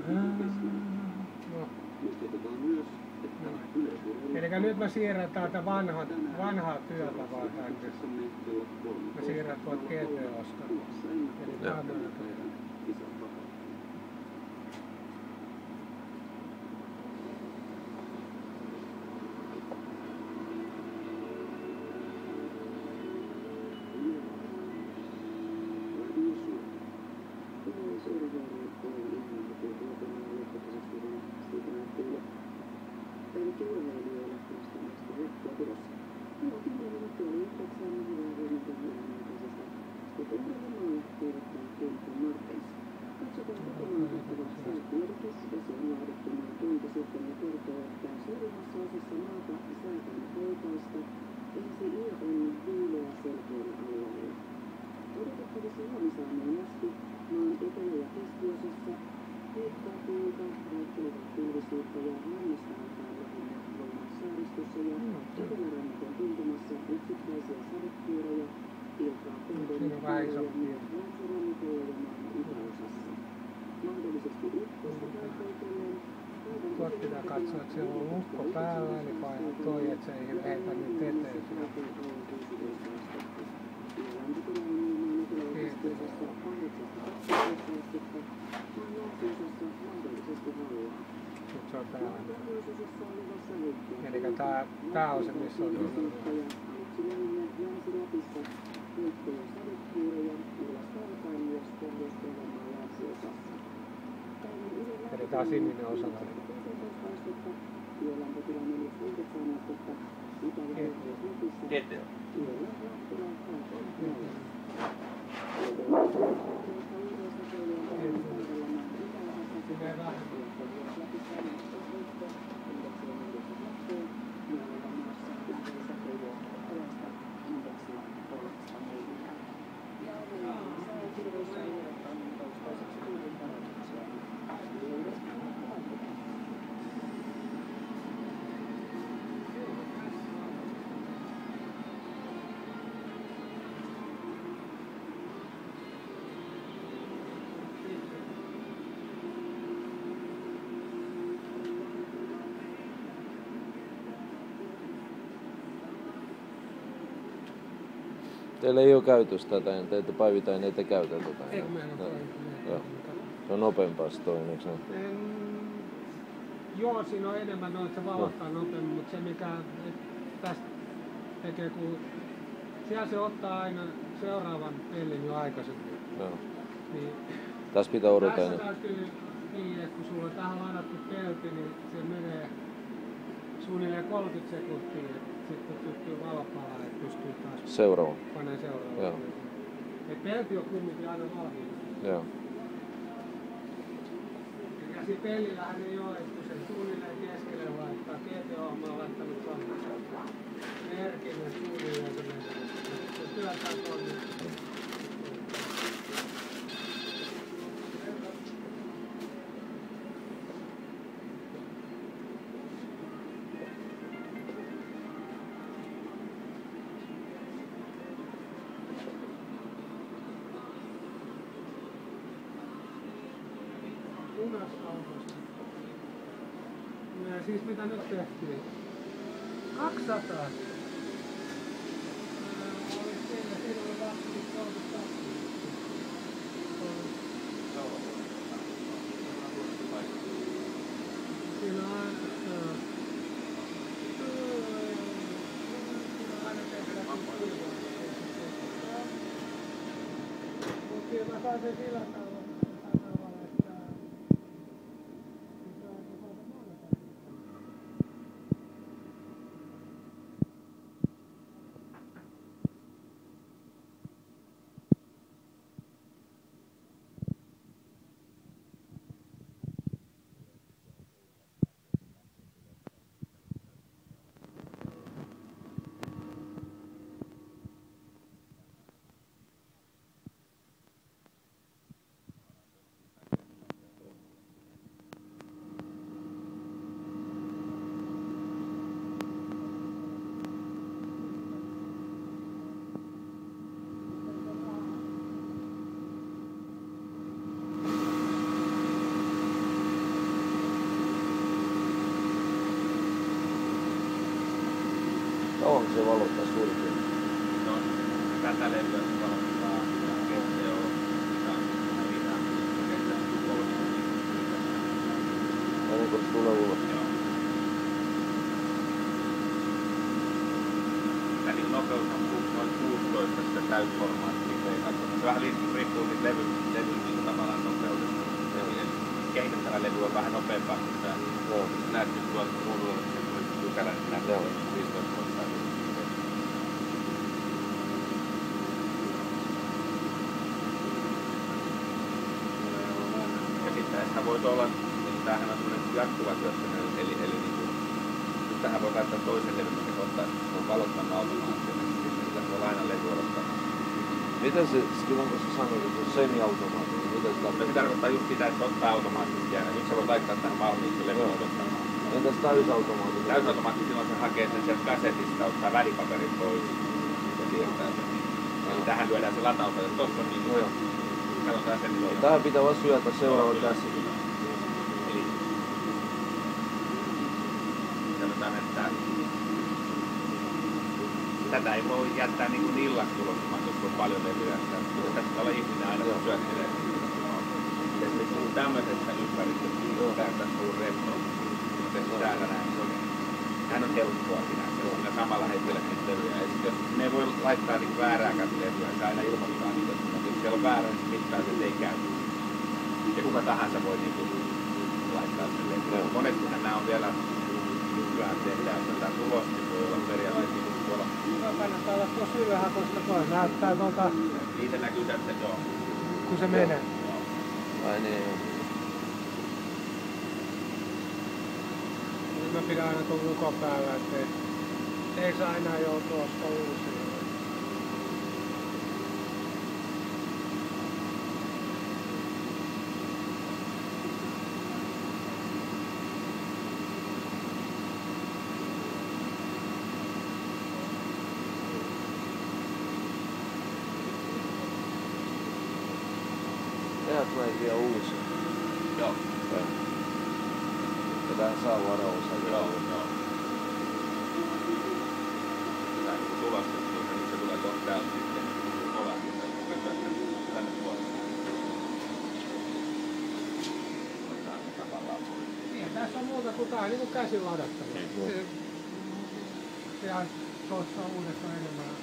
No. Eli nyt mä siirrän täältä vanhaa työtapaa tänne. Mä siirrän tuolta GTOsta. Eli tämmönen. Tuot pitää katsoa, että siellä on lukko päällä, eli painaa toi, että se ei heitä nyt eteen. Nyt se on täällä. Eli tää on se, missä on eli tää on sininen osa. GTO. Teillä ei ole käytöstä tätä, teitä päivittäin ei te käytä tätä. Eikö meillä ole Joo. Se on nopeampaa se toinen, eikö näin? Joo, siinä on enemmän noin, että se valottaa nopeammin, mutta se mikä tästä tekee, kun siellä se ottaa aina seuraavan pellin jo aikaisemmin. Joo. Niin tässä pitää odottaa. Tässä täytyy niin, että kun sulla on tähän ladattu pelti, niin se menee suunnilleen 30 sekuntia, että sitten kun syttyy valopala, että pystyy taas paneen seuraavaan. Et pelti on kumminkin aina valmiina. Joo. Ja siinä pellillähän ei ole, että kun sen suunnilleen keskelle laittaa, GTO on laittanut merkinnät suunnilleen sinne. Se työtää tuonne. Ja siis mitä nyt tehtiin? 200. Siinä oli 22. Siinä on aina tehdään mutta kyllä mä saan sen sillä tavalla. Kauanko se valottaa suurin piirtein? No, tätä levyä se valottaa ja kestää jo mitään kestää 3 minuuttia. Ennen kuin se tulee ulos. Joo. Ja niin nopeus on noin 16 sitä täysformaattia. Se vähän riippuu siitä levyn niin tavallaan nopeudesta. Eli kehitettävä levy on vähän nopeampaa kuin tämä. Joo. Näet nyt tuolta ruudulla, että se tuli pykälä, niin näet 15 vuotta. Ja sitten tähän voi olla, niin tämähän on semmoinen jatkuva työskennellä, eli niin kuin, tähän voi laittaa toisen levyn, mikä ottaa, että se on valottanut automaattisesti, niin sitä voi aina levy odottaa. Mitä se, silloin kun sä sanoit, että se on semi-automaattinen, mitä se tarkoittaa? Se tarkoittaa just sitä, että ottaa automaattisesti jäädä. Nyt sä voit laittaa tähän valmiiksi levyn odottamaan. Entäs täysautomaattinen? Täysautomaattisesti silloin se hakee sen sieltä kasetista, ottaa välipaperin pois ja siirtää sen. Eli tähän lyödään se lataus, ja tossa on niin kuin, katsotaan sen. Tähän pitää vaan syötä seuraava käsi. Eli sanotaan, että tätä ei voi jättää niin kuin illaksi tulostamaan, koska on paljon levyjä. Tässä pitää olla ihminen aina, kun syöttelee. Esimerkiksi tämmöisestä ympäristöstä, tässä on repro. Täällä näin. Hän on helppoa siinä samalla hetkellä niitä levyjä. Ja sitten ne ei voi laittaa niin väärääkään levyä, se aina ilmoittaa niitä. Jos siellä on väärä, niin mitään se ei käy. Ja kuka tahansa voi niin kuin laittaa sen levyä. Monesti nämä on vielä nykyään tehdään tätä tulosta, niin voi olla periaatteessa niin tuolla. Kannattaa olla tuossa ylhäällä pois. Näyttää tuolta, Niitä näkyy tästä, joo. kun se menee. Ai niin, joo. Mä pidän aina tuon lukon päällä, ettei ei saa enää joutua ostaa uusia. Tehdäänkö näitä vielä uusia? Joo. Ja tähän saa varaosa. Joo. Tämä on niin tulostettu, niin se tulee tuolta täältä sitten ollaan tänne puolelle. Niin, tässä on muuta kuin tää on niinku käsin ladattava. Ja tuossa on uudessa enemmän.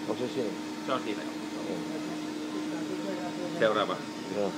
Onko se siinä? Se on siinä. Seuraava. Joo.